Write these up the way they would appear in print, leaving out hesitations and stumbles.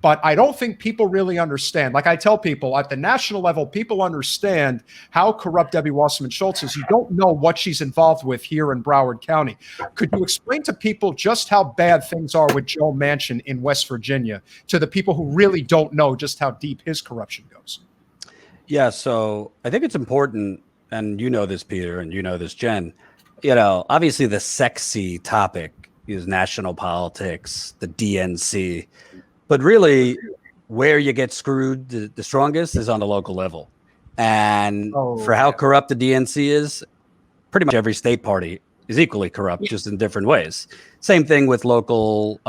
But I don't think people really understand. Like I tell people at the national level, people understand how corrupt Debbie Wasserman Schultz is. You don't know what she's involved with here in Broward County. Could you explain to people just how bad things are with Joe Manchin in West Virginia, to the people who really don't know just how deep his corruption goes? Yeah, so I think it's important, and you know this, Peter, and you know this, Jen. You know, obviously the sexy topic is national politics, the DNC, but really where you get screwed the strongest is on the local level. And for how corrupt the DNC is, pretty much every state party is equally corrupt, just in different ways. Same thing with local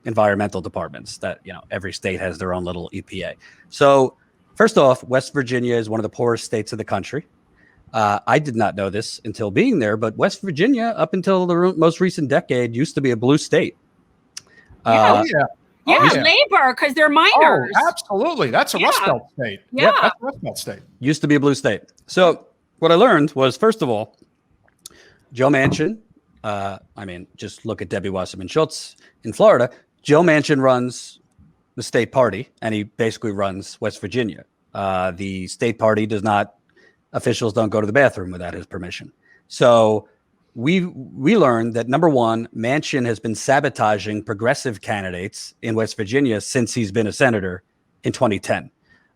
environmental departments that, you know, every state has their own little EPA. So first off, West Virginia is one of the poorest states of the country. I did not know this until being there, but West Virginia, up until the most recent decade, used to be a blue state. Labor, because they're miners. Oh, absolutely. That's a Rust Belt state. Yeah. That's a Rust Belt state. Used to be a blue state. So what I learned was, first of all, Joe Manchin, just look at Debbie Wasserman Schultz in Florida. Joe Manchin runs the state party, and he basically runs West Virginia. The state party does not, officials don't go to the bathroom without his permission. So we learned that, number one, Manchin has been sabotaging progressive candidates in West Virginia since he's been a senator in 2010.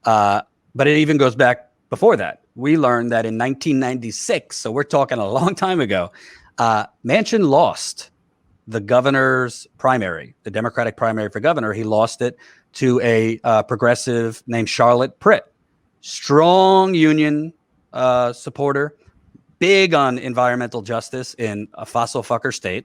But it even goes back before that. We learned that in 1996, so we're talking a long time ago, Manchin lost the governor's primary, the Democratic primary for governor. He lost it to a progressive named Charlotte Pritt, strong union supporter, big on environmental justice in a fossil fucker state,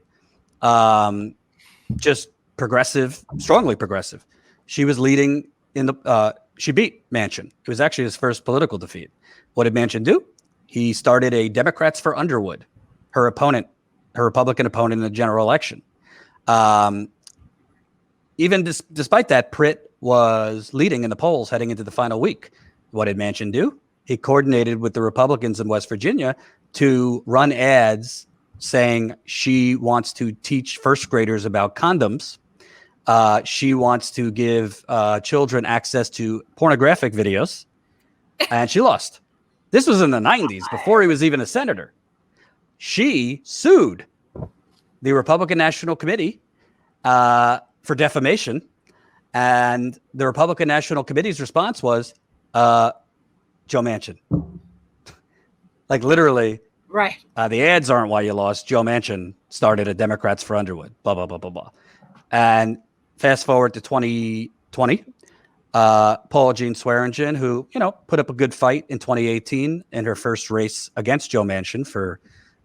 just progressive, strongly progressive. She was leading in the, she beat Manchin. It was actually his first political defeat. What did Manchin do? He started a Democrats for Underwood, her Republican opponent in the general election. Even despite that, Pritt was leading in the polls heading into the final week. What did Manchin do? He coordinated with the Republicans in West Virginia to run ads saying she wants to teach first graders about condoms. She wants to give children access to pornographic videos. And she lost. This was in the 90s, before he was even a senator. She sued the Republican National Committee for defamation. And the Republican National Committee's response was, Joe Manchin. Like literally, right. The ads aren't why you lost. Joe Manchin started a Democrats for Underwood, blah, blah, blah, blah, blah. And fast forward to 2020, Paula Jean Swearengin, who, you know, put up a good fight in 2018 in her first race against Joe Manchin for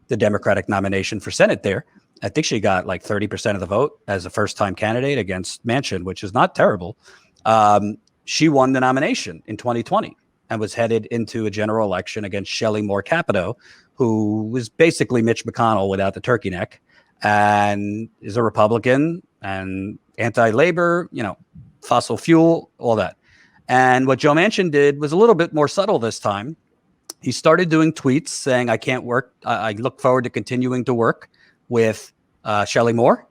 the Democratic nomination for Senate there. I think she got like 30% of the vote as a first-time candidate against Manchin, which is not terrible. She won the nomination in 2020 and was headed into a general election against Shelley Moore Capito, who was basically Mitch McConnell without the turkey neck, and is a Republican and anti-labor, you know, fossil fuel, all that. And what Joe Manchin did was a little bit more subtle this time. He started doing tweets saying, I can't work. I look forward to continuing to work with Shelley Moore.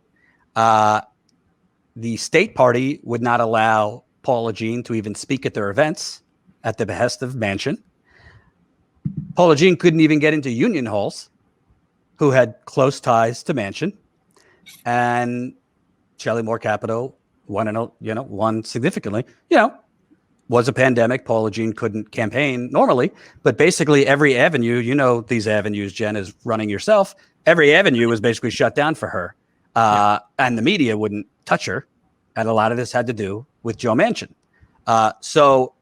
The state party would not allow Paula Jean to even speak at their events at the behest of Manchin. Paula Jean couldn't even get into union halls, who had close ties to Manchin. And Shelley Moore Capito won significantly. You know, was a pandemic. Paula Jean couldn't campaign normally, but basically every avenue, you know, these avenues, Jen, is running yourself. Every avenue was basically shut down for her. And the media wouldn't touch her. And a lot of this had to do with Joe Manchin. So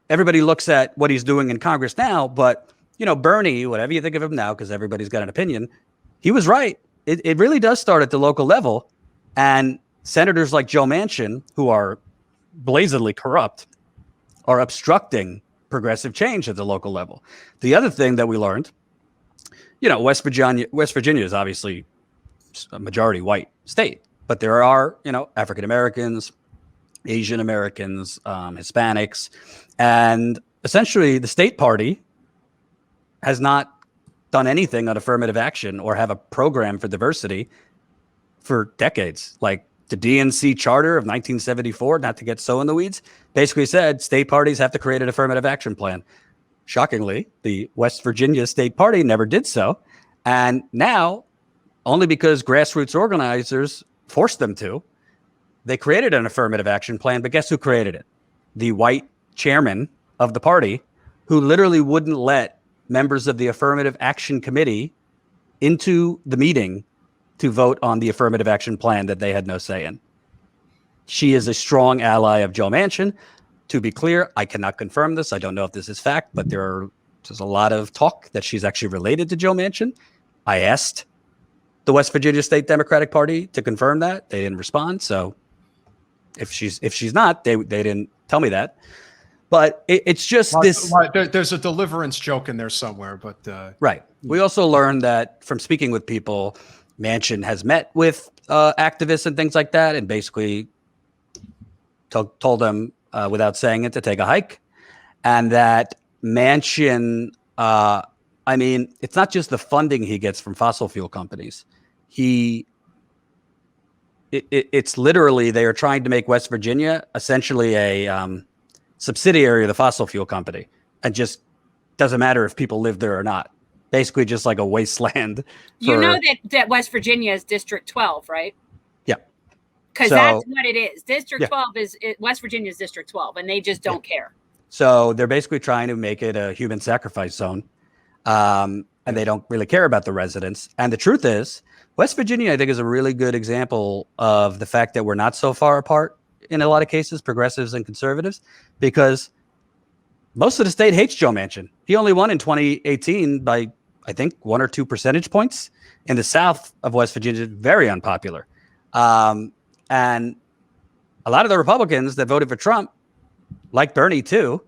everybody looks at what he's doing in Congress now, but, you know, Bernie, whatever you think of him now, because everybody's got an opinion, he was right. It really does start at the local level. And senators like Joe Manchin, who are blazingly corrupt, are obstructing progressive change at the local level. The other thing that we learned, you know, West Virginia is obviously a majority white state, but there are, you know, African Americans, Asian Americans, Hispanics, and essentially the state party has not done anything on affirmative action or have a program for diversity for decades. Like The DNC charter of 1974, not to get so in the weeds, basically said state parties have to create an affirmative action plan. Shockingly, the West Virginia State Party never did so. And now, only because grassroots organizers forced them to, they created an affirmative action plan. But guess who created it? The white chairman of the party, who literally wouldn't let members of the Affirmative Action Committee into the meeting to vote on the affirmative action plan that they had no say in. She is a strong ally of Joe Manchin. To be clear, I cannot confirm this. I don't know if this is fact, but there's a lot of talk that she's actually related to Joe Manchin. I asked the West Virginia State Democratic Party to confirm that. They didn't respond. So if she's not, they didn't tell me that. But it's just this. There's a deliverance joke in there somewhere, but right. We also learned that from speaking with people, Manchin has met with activists and things like that, and basically told them without saying it to take a hike, and that Manchin. I mean, it's not just the funding he gets from fossil fuel companies. It's literally they are trying to make West Virginia essentially a subsidiary of the fossil fuel company, and just doesn't matter if people live there or not. Basically, just like a wasteland. You know that West Virginia is District 12, right? Yeah. Because that's what it is. District 12 is West Virginia is District 12, and they just don't care. So they're basically trying to make it a human sacrifice zone, and they don't really care about the residents. And the truth is, West Virginia, I think, is a really good example of the fact that we're not so far apart in a lot of cases, progressives and conservatives, because most of the state hates Joe Manchin. He only won in 2018 by, I think, 1 or 2 percentage points. In the south of West Virginia, very unpopular. And a lot of the Republicans that voted for Trump, like Bernie too,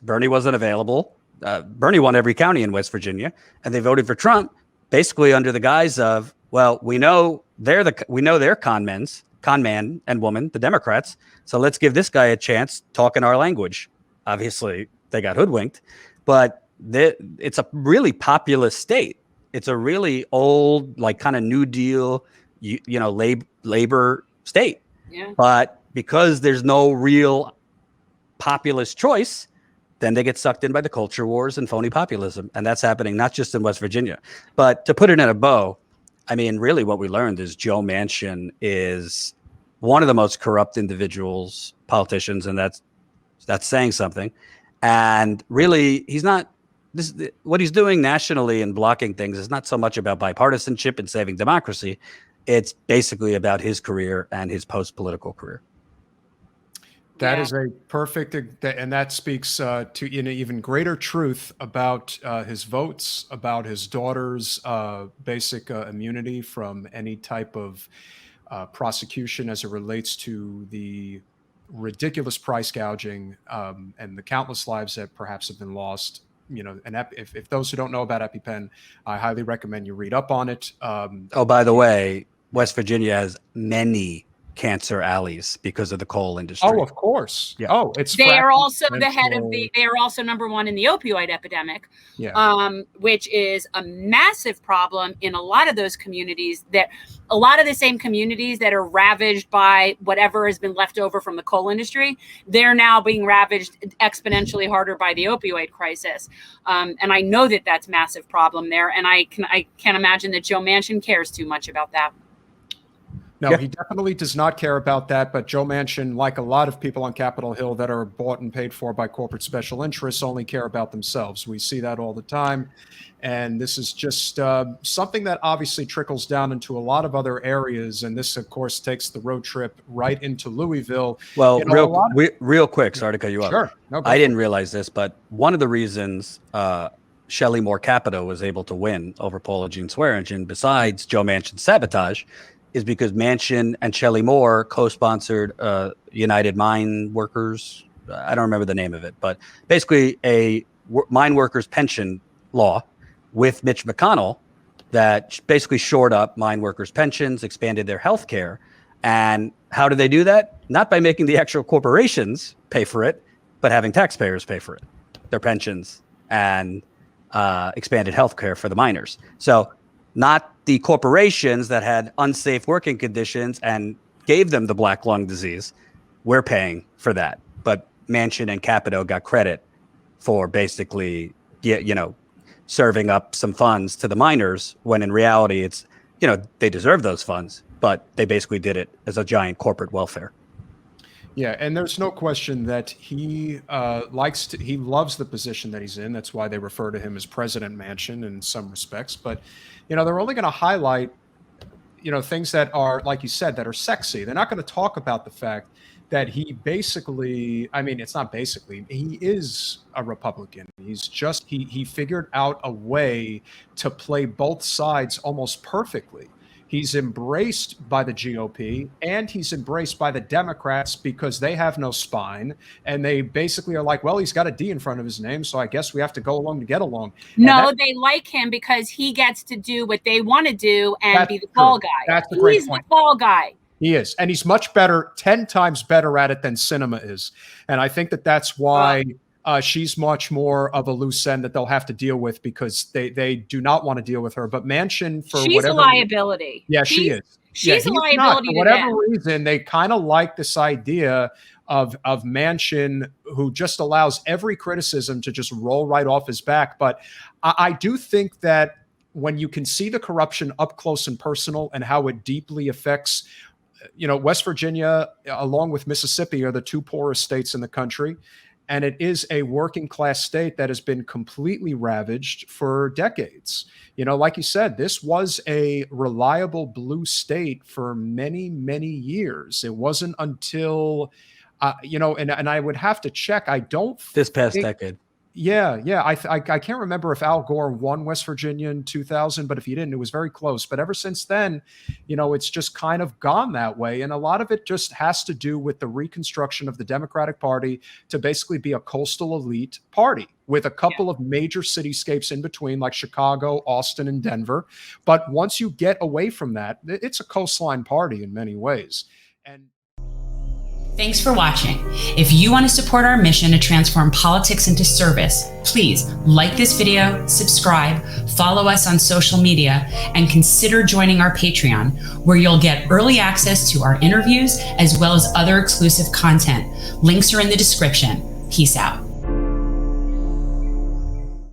Bernie wasn't available. Bernie won every county in West Virginia, and they voted for Trump basically under the guise of, well, we know they're con man and woman, the Democrats. So let's give this guy a chance talking our language. Obviously, they got hoodwinked, but it's a really populous state. It's a really old, like kind of New Deal, labor state. Yeah. But because there's no real populist choice, then they get sucked in by the culture wars and phony populism. And that's happening not just in West Virginia. But to put it in a bow, I mean, really what we learned is Joe Manchin is one of the most corrupt politicians, and that's saying something. And really, what he's doing nationally and blocking things is not so much about bipartisanship and saving democracy. It's basically about his career and his post-political career. That is a perfect, and that speaks to even greater truth about his votes, about his daughter's basic immunity from any type of prosecution as it relates to the ridiculous price gouging and the countless lives that perhaps have been lost. And if those who don't know about EpiPen, I highly recommend you read up on it. By the way, West Virginia has many cancer alleys because of the coal industry. Oh, of course. Yeah. Oh, it's they are also the head of they are also number one in the opioid epidemic. Yeah. Which is a massive problem in a lot of those communities, that a lot of the same communities that are ravaged by whatever has been left over from the coal industry, they're now being ravaged exponentially harder by the opioid crisis. And I know that that's a massive problem there. And I can't imagine that Joe Manchin cares too much about that. No, he definitely does not care about that. But Joe Manchin, like a lot of people on Capitol Hill that are bought and paid for by corporate special interests, only care about themselves. We see that all the time. And this is just something that obviously trickles down into a lot of other areas. And this, of course, takes the road trip right into Louisville. Well, real quick, sorry to cut you off. Sure. No, I didn't realize this, but one of the reasons Shelley Moore Capito was able to win over Paula Jean Swearengin, besides Joe Manchin's sabotage, is because Manchin and Shelley Moore co-sponsored United Mine Workers. I don't remember the name of it, but basically a mine workers pension law with Mitch McConnell that basically shored up mine workers' pensions, expanded their health care. And how do they do that? Not by making the actual corporations pay for it, but having taxpayers pay for it, their pensions and expanded health care for the miners. So not the corporations that had unsafe working conditions and gave them the black lung disease. We're paying for that. But Manchin and Capito got credit for basically, serving up some funds to the miners, when in reality it's, they deserve those funds, but they basically did it as a giant corporate welfare. Yeah, and there's no question that he loves the position that he's in. That's why they refer to him as President Manchin in some respects. But, they're only going to highlight, things that are, like you said, that are sexy. They're not going to talk about the fact that he basically, it's not basically, he is a Republican. He's just, he figured out a way to play both sides almost perfectly. He's embraced by the GOP and he's embraced by the Democrats because they have no spine. And they basically are like, well, he's got a D in front of his name, so I guess we have to go along to get along. No, they like him because he gets to do what they want to do and be the fall guy. That's a great point. He's the fall guy. He is. And he's much better, 10 times better at it than Sinema is. And I think that that's why she's much more of a loose end that they'll have to deal with, because they do not want to deal with her. But Manchin, she's a liability. Yeah, she is. She's a liability. For whatever reason, they kind of like this idea of Manchin, who just allows every criticism to just roll right off his back. But I do think that when you can see the corruption up close and personal and how it deeply affects, West Virginia, along with Mississippi, are the two poorest states in the country. And it is a working class state that has been completely ravaged for decades. Like you said, this was a reliable blue state for many, many years. It wasn't until, and I would have to check. I don't this past decade. Yeah. I can't remember if Al Gore won West Virginia in 2000, but if he didn't, it was very close. But ever since then, it's just kind of gone that way. And a lot of it just has to do with the reconstruction of the Democratic Party to basically be a coastal elite party with a couple of major cityscapes in between, like Chicago, Austin, and Denver. But once you get away from that, it's a coastline party in many ways. And thanks for watching. If you want to support our mission to transform politics into service, please like this video, subscribe, follow us on social media, and consider joining our Patreon, where you'll get early access to our interviews as well as other exclusive content. Links are in the description. Peace out.